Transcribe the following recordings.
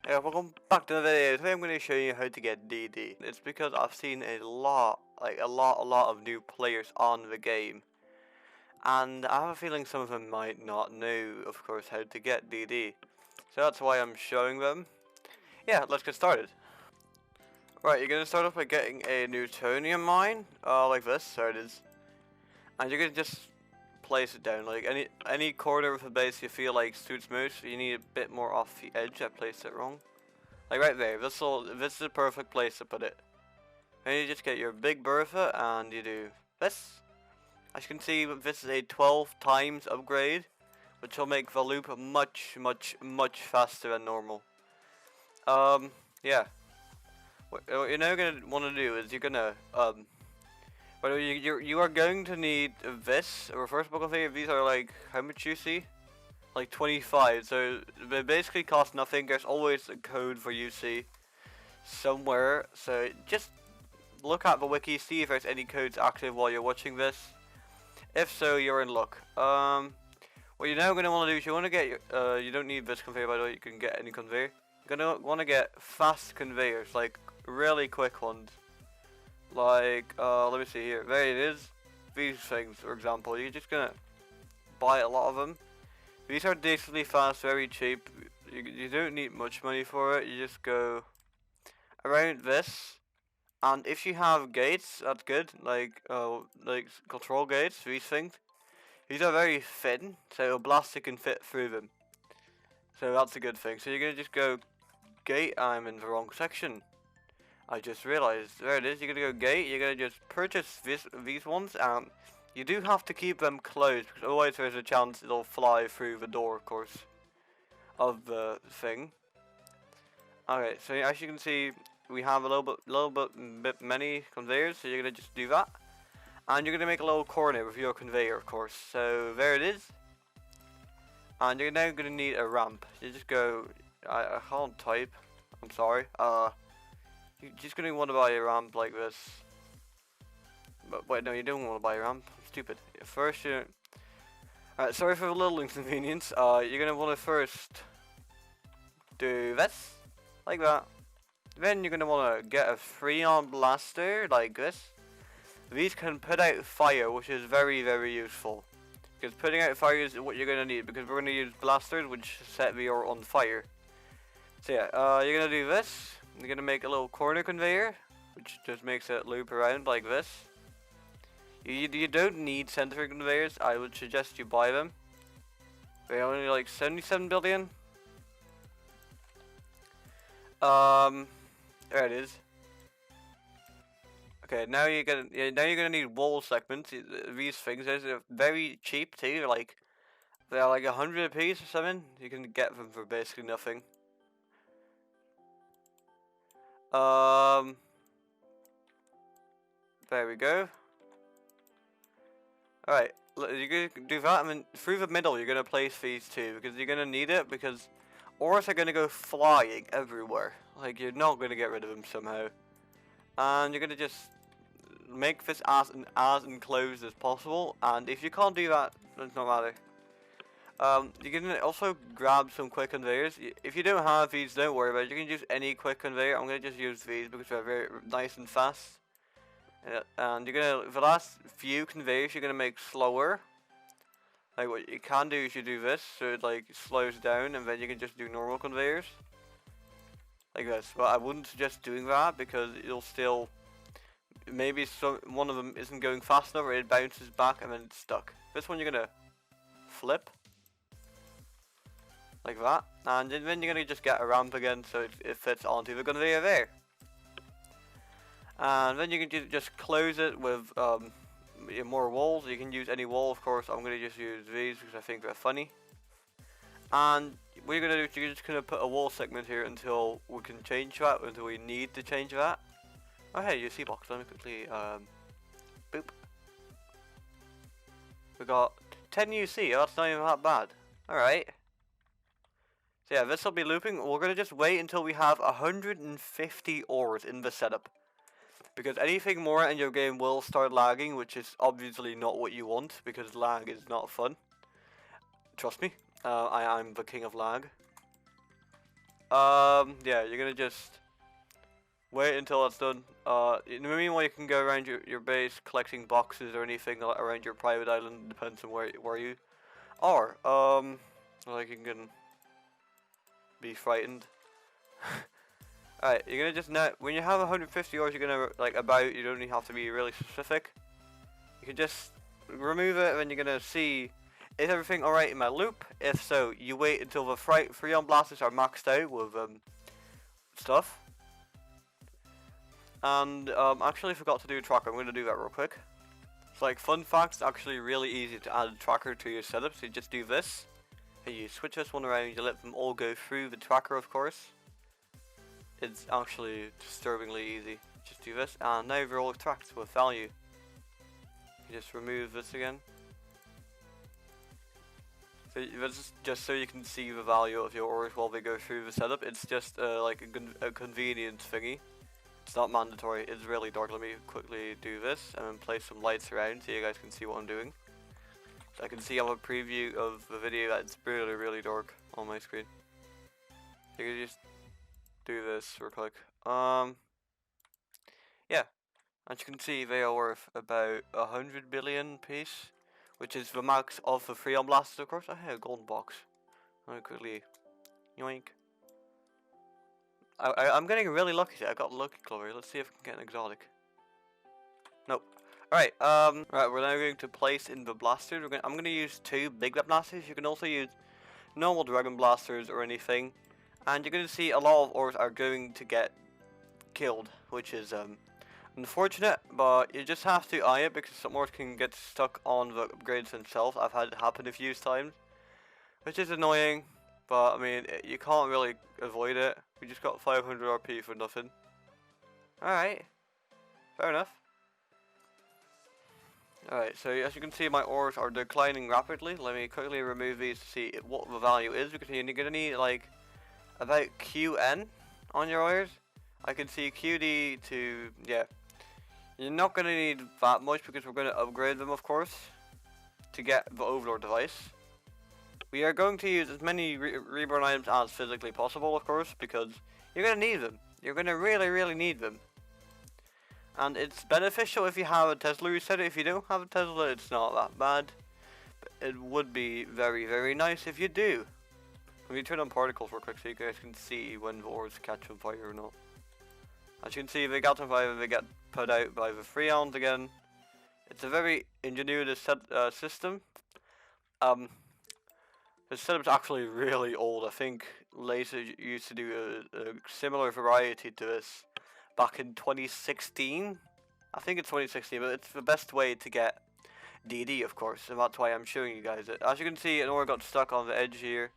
Yeah, welcome back to the video. Today I'm going to show you how to get DD. It's because I've seen a lot of new players on the game. And I have a feeling some of them might not know, of course, how to get DD. So that's why I'm showing them. Yeah, let's get started. Right, you're going to start off by getting a Newtonian Mine, like this, there it is. And you're going to just place it down, like any corner of the base you feel like suits most. You need a bit more off the edge. I placed it wrong. Like right there. This is the perfect place to put it. And you just get your big bertha and you do this. As you can see, this is a 12 times upgrade, which will make the loop much faster than normal. Yeah. What you're now gonna want to do is you're gonna but you are going to need this reversible configure. These are like, how much you see? Like 25, so they basically cost nothing. There's always a code for UC somewhere, so just look at the wiki, see if there's any codes active while you're watching this. If so, you're in luck. What you're now going to want to do is you want to get your, you don't need this conveyor by the way, you can get any conveyor. You're going to want to get fast conveyors, like really quick ones. Like, let me see here. There it is. These things, for example. You're just gonna buy a lot of them. These are decently fast, very cheap. You don't need much money for it. You just go around this. And if you have gates, that's good. Like control gates, these things. These are very thin, so a blaster can fit through them. So that's a good thing. So you're gonna just go gate. I'm in the wrong section. I just realized, there it is, you're gonna go gate, you're gonna just purchase these ones, and you do have to keep them closed, because otherwise there's a chance it'll fly through the door, of course, of the thing. Okay, so as you can see, we have a little bit many conveyors, so you're gonna just do that. And you're gonna make a little corner with your conveyor, of course, so there it is. And you're now gonna need a ramp. You just go, I can't type, I'm sorry, you're just going to want to buy a ramp like this. But wait, no, you don't want to buy a ramp. Stupid. First, alright, sorry for the little inconvenience. You're going to want to first do this, like that. Then you're going to want to get a Freon Blaster, like this. These can put out fire, which is very useful. Because putting out fire is what you're going to need, because we're going to use blasters, which set the ore on fire. So yeah, you're going to do this. You're going to make a little corner conveyor, which just makes it loop around like this. You don't need center conveyors. I would suggest you buy them. They're only like 77 billion. There it is. Okay, now you're gonna need wall segments. These things are very cheap too. They're like 100 a piece or something. You can get them for basically nothing. There we go. Alright, you're gonna do that, and then through the middle you're gonna place these two, because you're gonna need it, because ores are gonna go flying everywhere. Like, you're not gonna get rid of them somehow. And you're gonna just make this as enclosed as possible, and if you can't do that, does not matter. You can also grab some quick conveyors. If you don't have these, don't worry about it. You can use any quick conveyor. I'm gonna just use these because they're very nice and fast. And you're gonna, the last few conveyors you're gonna make slower. Like, what you can do is you do this, so it like slows down, and then you can just do normal conveyors. Like this. But I wouldn't suggest doing that, because you'll still, maybe one of them isn't going fast enough, or it bounces back and then it's stuck. This one you're gonna flip. Like that, and then you're gonna just get a ramp again, so it fits onto the conveyor there. And then you can just close it with more walls. You can use any wall, of course. I'm gonna just use these because I think they're funny. And what you're gonna do is you're just gonna put a wall segment here until we can change that, until we need to change that. Oh hey, UC box. Let me quickly boop. We got 10 UC. Oh, that's not even that bad. All right. So yeah, this will be looping. We're going to just wait until we have 150 ores in the setup. Because anything more and your game will start lagging, which is obviously not what you want, because lag is not fun. Trust me, I'm the king of lag. Yeah, you're gonna just wait until that's done. In the meanwhile, you can go around your base collecting boxes or anything around your private island. Depends on where you are. Like you can be frightened. Alright, you're gonna just net when you have 150 ores. You're gonna like about. You don't even have to be really specific. You can just remove it, and then you're gonna see. Is everything alright in my loop? If so, you wait until the Freon Blasters are maxed out with stuff. And actually forgot to do a tracker. I'm going to do that real quick. It's like fun fact, it's actually really easy to add a tracker to your setup. So you just do this, and you switch this one around. You let them all go through the tracker, of course. It's actually disturbingly easy. Just do this, and now they're all tracked with value. You just remove this again. So this is just so you can see the value of your ores while they go through the setup. It's just like a convenience thingy. It's not mandatory. It's really dark. Let me quickly do this and then place some lights around so you guys can see what I'm doing. So I can see on a preview of the video that it's really dark on my screen. You can just do this real quick. Yeah. As you can see, they are worth about 100 billion piece, which is the max of the Freon Blasters, of course. I have a golden box. Let me quickly yoink. I'm getting really lucky today. I got lucky clover. Let's see if we can get an exotic. Nope. Alright, right, we're now going to place in the blasters. I'm gonna use 2 big blasters. You can also use normal dragon blasters or anything. And you're gonna see a lot of ores are going to get killed, which is unfortunate, but you just have to eye it because some ores can get stuck on the upgrades themselves. I've had it happen a few times, which is annoying. But, I mean, you can't really avoid it. We just got 500 RP for nothing. Alright. Fair enough. Alright, so as you can see, my ores are declining rapidly. Let me quickly remove these to see what the value is. Because you're going to need, like, about QN on your ores. I can see QD to, yeah. You're not going to need that much because we're going to upgrade them, of course, to get the Overlord device. We are going to use as many reborn items as physically possible, of course, because you're going to need them. You're going to really need them. And it's beneficial if you have a Tesla reset. If you don't have a Tesla, it's not that bad. But it would be very nice if you do. Let me turn on particles real quick so you guys can see when the ores catch on fire or not. As you can see, they got on fire, they get put out by the Freons again. It's a very ingenious system. The setup's actually really old. I think Laser used to do a similar variety to this back in 2016. I think it's 2016, but it's the best way to get DD, of course, and that's why I'm showing you guys it. As you can see, an ore got stuck on the edge here.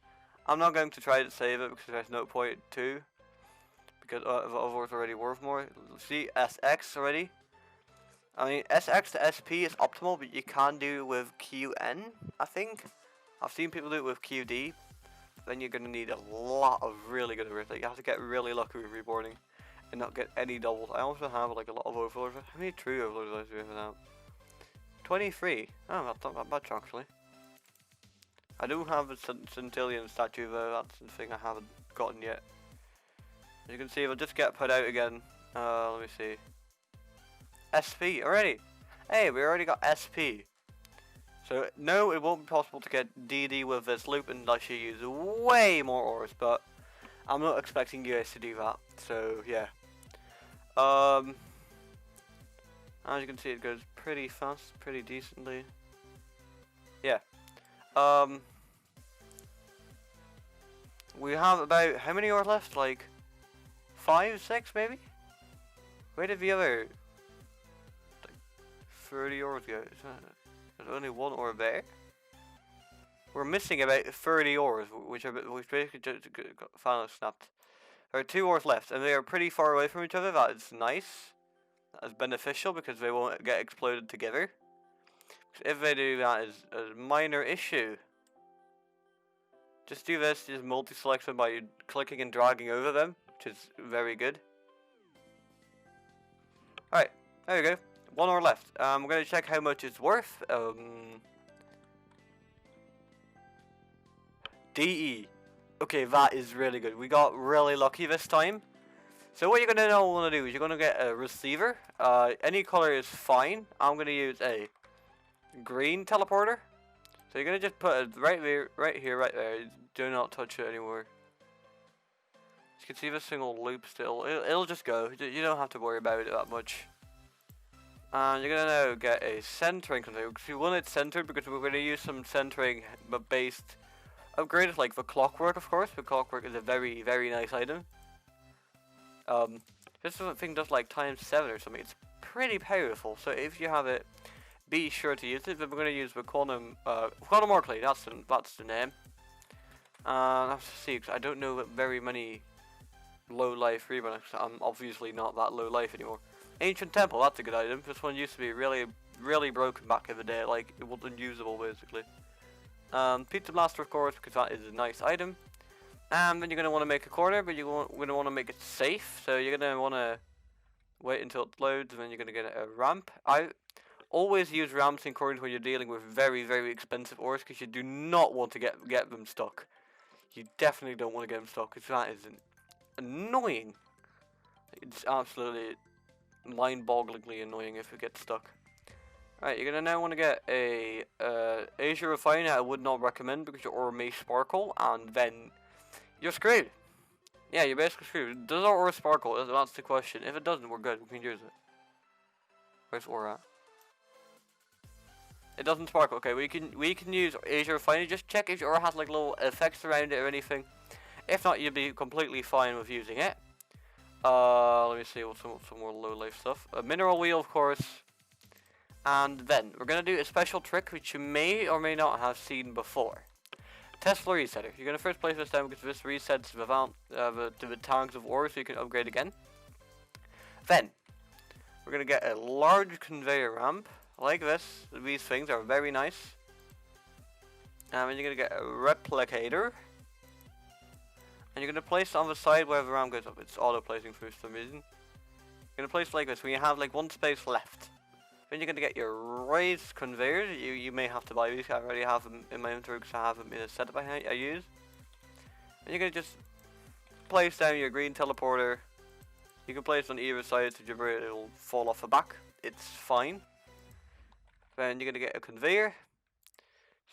I'm not going to try to save it because there's no point to, because the ore's already worth more. See, SX already. I mean, SX to SP is optimal, but you can do with QN, I think. I've seen people do it with QD, then you're going to need a lot of really good ores. Like, you have to get really lucky with reborning and not get any doubles. I also have like a lot of overlords. How many true overlords do we have now? 23. Oh, that's not that much actually. I do have a Centillion statue though, that's the thing I haven't gotten yet. As you can see, it'll just get put out again. Let me see. SP already! Hey, we already got SP. So, no, it won't be possible to get DD with this loop unless you use way more ores, but I'm not expecting you guys to do that, so yeah. As you can see, it goes pretty fast, pretty decently. Yeah. We have about, how many ores left? Like, 5, 6 maybe? Where did the other, like, 30 ores go? There's only 1 ore there. We're missing about 30 ores, which basically just finally snapped. There are 2 ores left, and they are pretty far away from each other. That is nice. That is beneficial because they won't get exploded together. If they do, that is a minor issue. Just do this, just multi-select them by clicking and dragging over them, which is very good. Alright, there we go. 1 ore left. I'm going to check how much it's worth. DE. Okay, that is really good. We got really lucky this time. So what you're gonna want to do is you're gonna get a receiver. Any color is fine. I'm gonna use a green teleporter. So you're gonna just put it right there, right here, right there. Do not touch it anymore. You can see this thing will loop still. It'll just go. You don't have to worry about it that much. And you're gonna now get a centering container. Because you want it centered because we're gonna use some centering based upgrades like the clockwork, of course. The clockwork is a very, very nice item. This thing does like ×7 or something. It's pretty powerful. So if you have it, be sure to use it. But we're gonna use the quantum Orclay. That's the name. I have to see because I don't know very many low life rerun. I'm obviously not that low life anymore. Ancient Temple. That's a good item. This one used to be really, really broken back in the day. Like it was unusable basically. Pizza Blaster, of course, because that is a nice item. And then you're going to want to make a corner, but you're going to want to make it safe. So you're going to want to wait until it loads, and then you're going to get a ramp. I always use ramps in corners when you're dealing with very, very expensive ores, because you do not want to get them stuck. You definitely don't want to get them stuck, because that is annoying. It's absolutely mind-bogglingly annoying if it gets stuck. Alright, you're going to now want to get a Asia Refiner. I would not recommend, because your ore may sparkle, and then you're screwed. Yeah, you're basically screwed. Does our ore sparkle? That's the question. If it doesn't, we're good. We can use it. Where's ore at? It doesn't sparkle. Okay, we can use Asia Refiner. Just check if your ore has like little effects around it or anything. If not, you'll be completely fine with using it. Let me see what's some more low life stuff. A mineral wheel, of course. And then we're gonna do a special trick which you may or may not have seen before. Tesla resetter. You're gonna first place this down because this resets the tanks of ore so you can upgrade again. Then we're gonna get a large conveyor ramp like this. These things are very nice. And then you're gonna get a replicator. And you're gonna place it on the side where the ramp goes up. It's auto placing for some reason. You're gonna place it like this when you have like one space left. Then you're going to get your raised conveyors. You may have to buy these. I already have them in my inventory because I have them in a setup I use. And you're going to just place down your green teleporter. You can place it on either side so it'll fall off the back. It's fine. Then you're going to get a conveyor.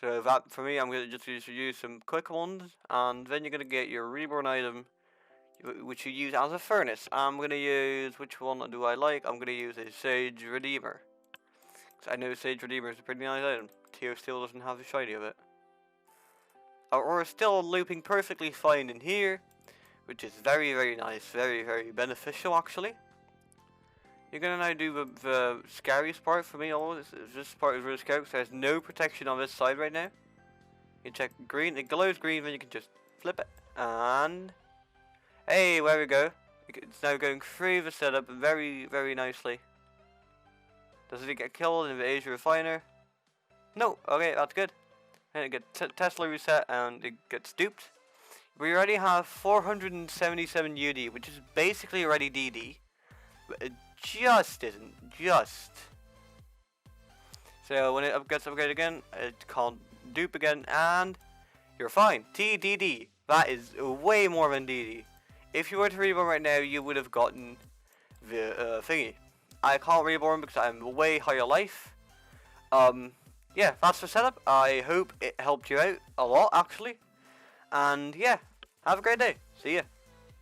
So that, for me, I'm going to just use some quick ones. And then you're going to get your reborn item, which you use as a furnace. I'm going to use, which one do I like? I'm going to use a Sage Redeemer. I know Sage Redeemer is a pretty nice item. Tier still doesn't have the shiny of it. Our ore is still looping perfectly fine in here, which is very, very nice. Very, very beneficial, actually. You're going to now do the scariest part for me. This part is really scary because there's no protection on this side right now. You check green. It glows green, then you can just flip it. And hey, there we go. It's now going through the setup very, very nicely. Does it get killed in the Asia Refiner? No. Okay, that's good. And it gets Tesla reset and it gets duped. We already have 477 UD, which is basically already DD. But it just isn't. Just. So when it gets upgraded again, it can't dupe again and you're fine. TDD. That is way more than DD. If you were to reborn right now, you would have gotten the thingy. I can't reborn because I'm way higher life. Yeah, that's the setup. I hope it helped you out a lot, actually. And yeah, have a great day. See ya.